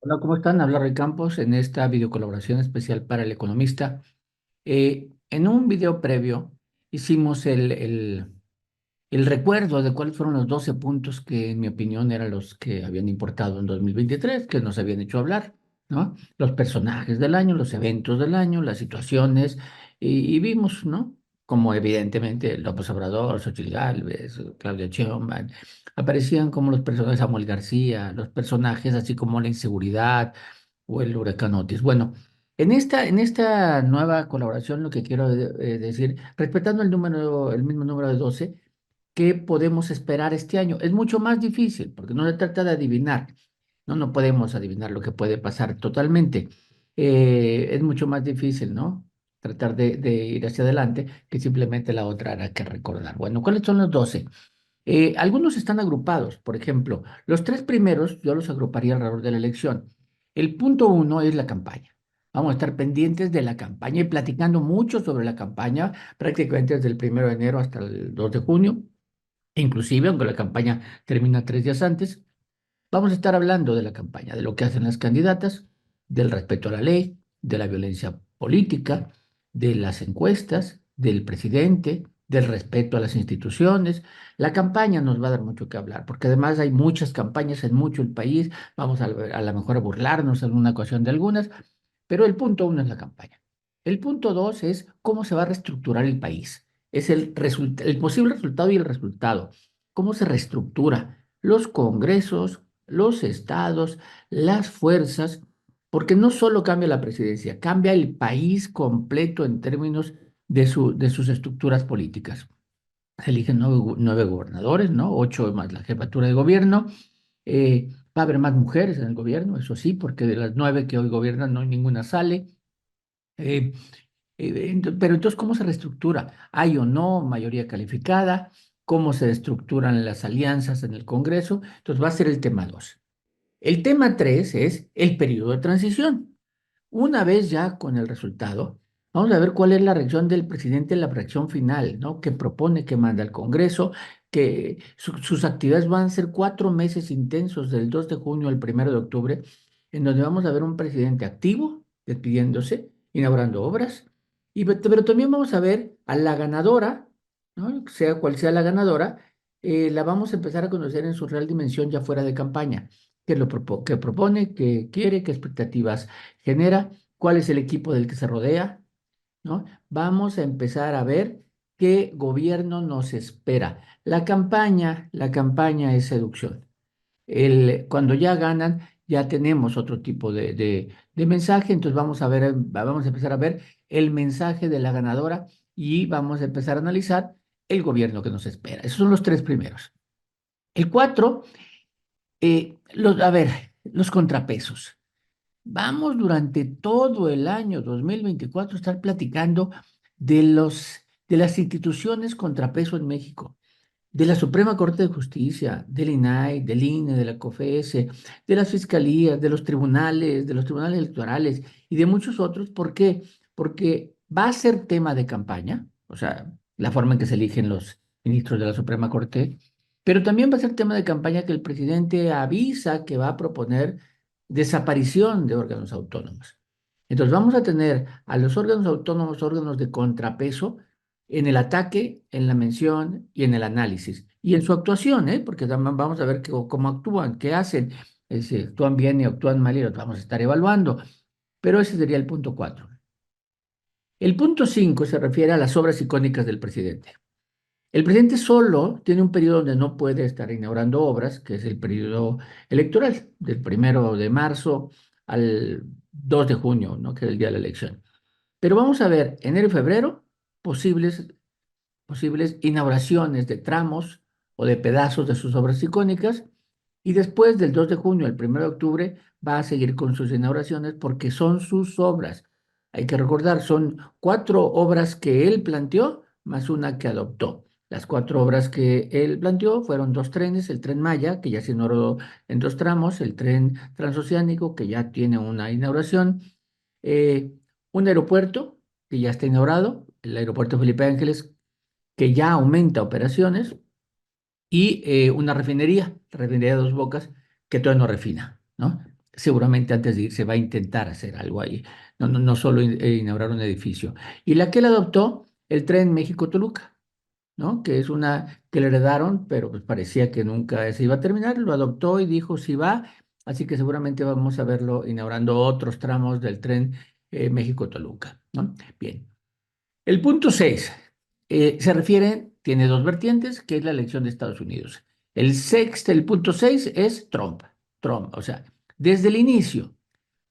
Hola, ¿cómo están? Habla Roy Campos en esta videocolaboración especial para El Economista. En un video previo hicimos el recuerdo de cuáles fueron los 12 puntos que, en mi opinión, eran los que habían importado en 2023, que nos habían hecho hablar, ¿no? Los personajes del año, los eventos del año, las situaciones, y vimos, ¿no? Como evidentemente López Obrador, Xochitl Gálvez, Claudia Sheinbaum, aparecían como los personajes, Samuel García, los personajes así como la inseguridad o el huracán Otis. Bueno, en esta nueva colaboración lo que quiero decir, respetando el mismo número de 12, ¿qué podemos esperar este año? Es mucho más difícil porque no se trata de adivinar, ¿no? No podemos adivinar lo que puede pasar totalmente. Es mucho más difícil, ¿no? Tratar de ir hacia adelante que simplemente la otra hará que recordar. Bueno, ¿cuáles son los 12? Algunos están agrupados, por ejemplo, los tres primeros yo los agruparía alrededor de la elección. El punto uno es la campaña. Vamos a estar pendientes de la campaña y platicando mucho sobre la campaña, prácticamente desde el 1 de enero hasta el 2 de junio. Inclusive, aunque la campaña termina 3 días antes, vamos a estar hablando de la campaña, de lo que hacen las candidatas, del respeto a la ley, de la violencia política, de las encuestas, del presidente, del respeto a las instituciones. La campaña nos va a dar mucho que hablar, porque además hay muchas campañas en mucho el país. Vamos a lo mejor a burlarnos en una ocasión de algunas, pero el punto uno es la campaña. El punto dos es cómo se va a reestructurar el país. Es el posible resultado y el resultado. ¿Cómo se reestructura? Los congresos, los estados, las fuerzas, porque no solo cambia la presidencia, cambia el país completo en términos de sus estructuras políticas. Se eligen nueve gobernadores, ¿no? Ocho más la jefatura de gobierno. Va a haber más mujeres en el gobierno, eso sí, porque de las nueve que hoy gobiernan no ninguna sale. Eh, pero entonces, ¿cómo se reestructura? ¿Hay o no mayoría calificada? ¿Cómo se estructuran las alianzas en el Congreso? Entonces va a ser el tema dos. El tema tres es el periodo de transición. Una vez ya con el resultado, vamos a ver cuál es la reacción del presidente en la reacción final, ¿no? Que propone, que manda al Congreso, que sus actividades van a ser 4 meses intensos, del 2 de junio al 1 de octubre, en donde vamos a ver un presidente activo, despidiéndose, inaugurando obras, pero también vamos a ver a la ganadora, ¿no? Sea cual sea la ganadora, la vamos a empezar a conocer en su real dimensión ya fuera de campaña. ¿Qué propone, qué quiere, qué expectativas genera, cuál es el equipo del que se rodea, ¿no? Vamos a empezar a ver qué gobierno nos espera. La campaña es seducción. Cuando ya ganan, ya tenemos otro tipo de mensaje, entonces vamos a empezar a ver el mensaje de la ganadora y vamos a empezar a analizar el gobierno que nos espera. Esos son los tres primeros. El cuatro, a ver, los contrapesos. Vamos durante todo el año 2024 a estar platicando de las instituciones contrapeso en México, de la Suprema Corte de Justicia, del INAI, del INE, de la COFESE, de las fiscalías, de los tribunales electorales y de muchos otros. ¿Por qué? Porque va a ser tema de campaña, o sea, la forma en que se eligen los ministros de la Suprema Corte, pero también va a ser tema de campaña que el presidente avisa que va a proponer desaparición de órganos autónomos. Entonces vamos a tener a los órganos autónomos, órganos de contrapeso, en el ataque, en la mención y en el análisis. Y en su actuación, ¿eh? Porque también vamos a ver cómo actúan, qué hacen, si actúan bien y actúan mal y los vamos a estar evaluando. Pero ese sería el punto cuatro. El punto cinco se refiere a las obras icónicas del presidente. El presidente solo tiene un periodo donde no puede estar inaugurando obras, que es el periodo electoral, del 1 de marzo al 2 de junio, ¿no? Que es el día de la elección. Pero vamos a ver, enero y febrero, posibles inauguraciones de tramos o de pedazos de sus obras icónicas, y después del 2 de junio al 1 de octubre va a seguir con sus inauguraciones porque son sus obras. Hay que recordar, son 4 obras que él planteó más una que adoptó. Las 4 obras que él planteó fueron dos trenes: el tren Maya, que ya se inauguró en dos tramos; el tren transoceánico, que ya tiene una inauguración; eh, un aeropuerto, que ya está inaugurado, el aeropuerto Felipe Ángeles, que ya aumenta operaciones; y una refinería, la refinería de Dos Bocas, que todavía no refina, ¿no? seguramente antes de irse va a intentar hacer algo ahí, no solo inaugurar un edificio. Y la que él adoptó, el tren México-Toluca, ¿no? Que es una que le heredaron, pero pues parecía que nunca se iba a terminar, lo adoptó y dijo sí va, así que seguramente vamos a verlo inaugurando otros tramos del tren México-Toluca, ¿no? Bien. El punto 6 se refiere, tiene dos vertientes, que es la elección de Estados Unidos. El punto 6 es Trump. Trump, o sea, desde el inicio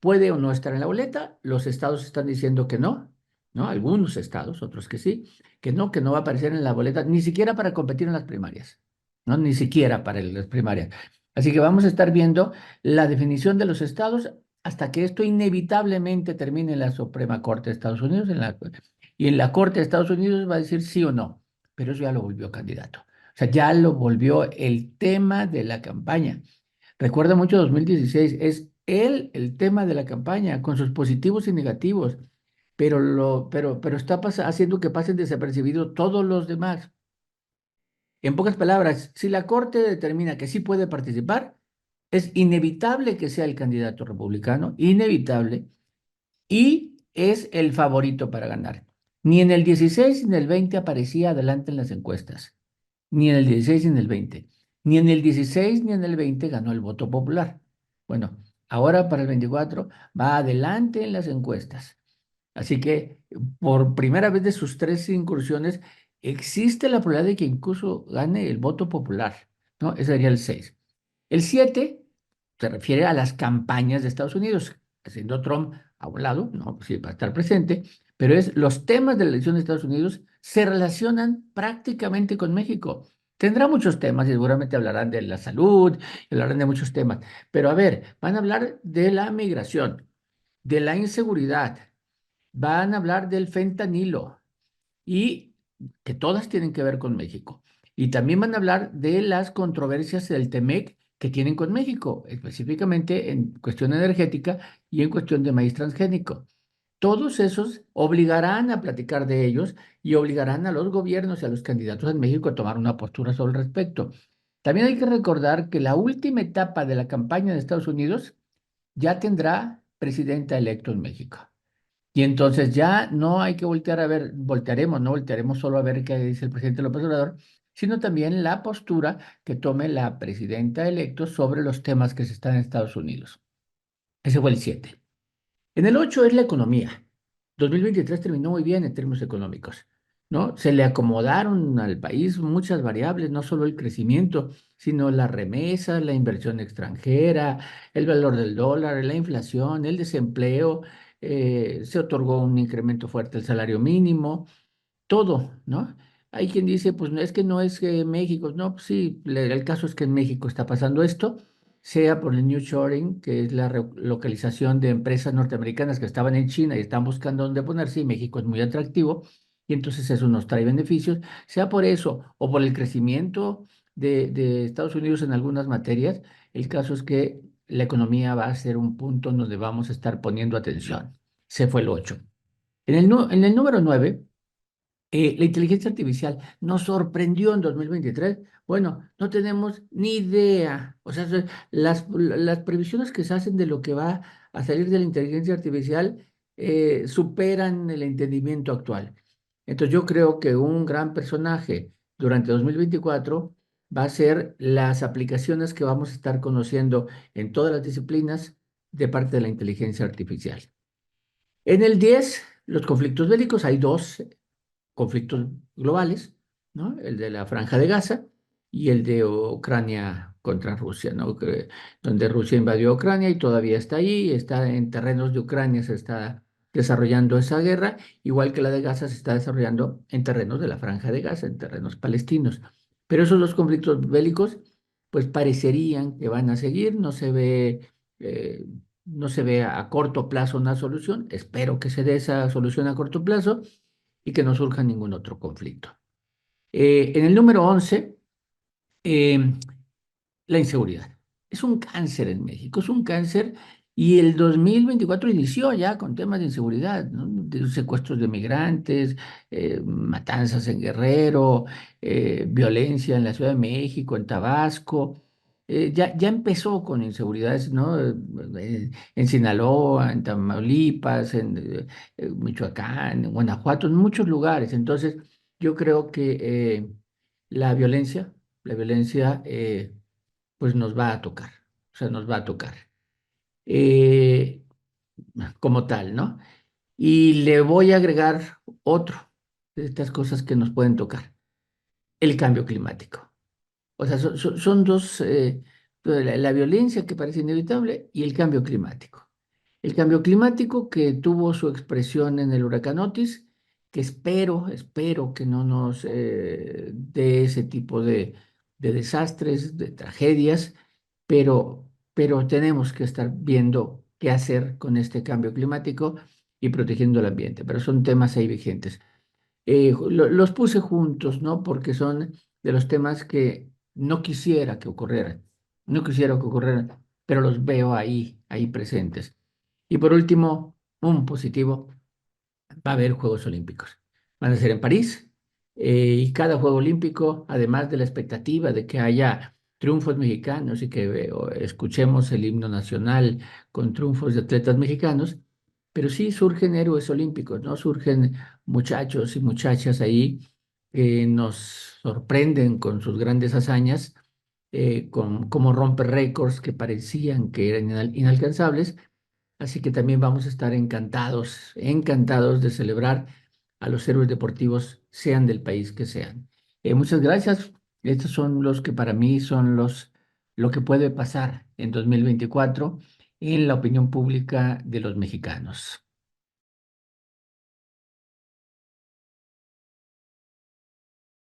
puede o no estar en la boleta, los estados están diciendo que no, ¿no? Algunos estados, otros que no va a aparecer en la boleta, ni siquiera para competir en las primarias, ¿no? Ni siquiera para las primarias. Así que vamos a estar viendo la definición de los estados hasta que esto inevitablemente termine en la Suprema Corte de Estados Unidos, y en la Corte de Estados Unidos va a decir sí o no, pero eso ya lo volvió candidato. O sea, ya lo volvió el tema de la campaña. Recuerda mucho 2016, es él el tema de la campaña, con sus positivos y negativos, pero está haciendo que pasen desapercibidos todos los demás. En pocas palabras, si la Corte determina que sí puede participar, es inevitable que sea el candidato republicano, inevitable, y es el favorito para ganar. Ni en el 16 ni en el 20 aparecía adelante en las encuestas, ni en el 16 ni en el 20. Ni en el 16 ni en el 20 ganó el voto popular. Bueno, ahora para el 24 va adelante en las encuestas. Así que por primera vez de sus tres incursiones existe la probabilidad de que incluso gane el voto popular, ¿no? Ese sería el 6. El 7 se refiere a las campañas de Estados Unidos, haciendo Trump a un lado, ¿no? Sí, va a estar presente, pero es los temas de la elección de Estados Unidos se relacionan prácticamente con México. Tendrá muchos temas y seguramente hablarán de la salud, hablarán de muchos temas, pero a ver, van a hablar de la migración, de la inseguridad, van a hablar del fentanilo y que todas tienen que ver con México. Y también van a hablar de las controversias del TEMEC que tienen con México, específicamente en cuestión energética y en cuestión de maíz transgénico. Todos esos obligarán a platicar de ellos y obligarán a los gobiernos y a los candidatos en México a tomar una postura sobre el respecto. También hay que recordar que la última etapa de la campaña de Estados Unidos ya tendrá presidenta electo en México. Y entonces ya no hay que voltear a ver, voltearemos, no voltearemos solo a ver qué dice el presidente López Obrador, sino también la postura que tome la presidenta electo sobre los temas que se están en Estados Unidos. Ese fue el 7. En el 8 es la economía. 2023 terminó muy bien en términos económicos, ¿no? Se le acomodaron al país muchas variables, no solo el crecimiento, sino las remesas, la inversión extranjera, el valor del dólar, la inflación, el desempleo, se otorgó un incremento fuerte del salario mínimo, todo, ¿no? Hay quien dice, pues no es que no es que México, no, pues sí, el caso es que en México está pasando esto, sea por el nearshoring, que es la localización de empresas norteamericanas que estaban en China y están buscando dónde ponerse, y México es muy atractivo, y entonces eso nos trae beneficios, sea por eso o por el crecimiento de Estados Unidos en algunas materias, el caso es que la economía va a ser un punto en donde vamos a estar poniendo atención. Se fue el 8. En el número 9 la inteligencia artificial nos sorprendió en 2023. Bueno, no tenemos ni idea. O sea, las previsiones que se hacen de lo que va a salir de la inteligencia artificial superan el entendimiento actual. Entonces yo creo que un gran personaje durante 2024 va a ser las aplicaciones que vamos a estar conociendo en todas las disciplinas de parte de la inteligencia artificial. En el 10, los conflictos bélicos, hay dos conflictos globales, ¿no? El de la Franja de Gaza y el de Ucrania contra Rusia, ¿no? Donde Rusia invadió Ucrania y todavía está ahí, está en terrenos de Ucrania, se está desarrollando esa guerra, igual que la de Gaza se está desarrollando en terrenos de la Franja de Gaza, en terrenos palestinos. Pero esos dos conflictos bélicos, pues parecerían que van a seguir, eh, no se ve a corto plazo una solución, espero que se dé esa solución a corto plazo y que no surja ningún otro conflicto. En el número 11, eh, la inseguridad. Es un cáncer en México, es un cáncer y el 2024 inició ya con temas de inseguridad, ¿no? De secuestros de migrantes, matanzas en Guerrero, violencia en la Ciudad de México, en Tabasco. ya empezó con inseguridades, ¿no? En Sinaloa, en Tamaulipas, en Michoacán, en Guanajuato, en muchos lugares. Entonces, yo creo que la violencia, la violencia, pues nos va a tocar, o sea, nos va a tocar eh, como tal, ¿no? Y le voy a agregar otro de estas cosas que nos pueden tocar, el cambio climático. O sea, son dos, la violencia que parece inevitable y el cambio climático. El cambio climático que tuvo su expresión en el huracán Otis, que espero que no nos dé ese tipo de desastres, de tragedias, pero tenemos que estar viendo qué hacer con este cambio climático y protegiendo el ambiente. Pero son temas ahí vigentes. Los puse juntos, ¿no? Porque son de los temas que no quisiera que ocurrieran, no quisiera que ocurrieran, pero los veo ahí presentes. Y por último, un positivo, va a haber Juegos Olímpicos. Van a ser en París, y cada Juego Olímpico, además de la expectativa de que haya triunfos mexicanos y que escuchemos el himno nacional con triunfos de atletas mexicanos, pero sí surgen héroes olímpicos, ¿no? Surgen muchachos y muchachas ahí que nos sorprenden con sus grandes hazañas, con cómo rompe récords que parecían que eran inalcanzables. Así que también vamos a estar encantados, encantados de celebrar a los héroes deportivos, sean del país que sean. Muchas gracias. Estos son los que para mí son lo que puede pasar en 2024 en la opinión pública de los mexicanos.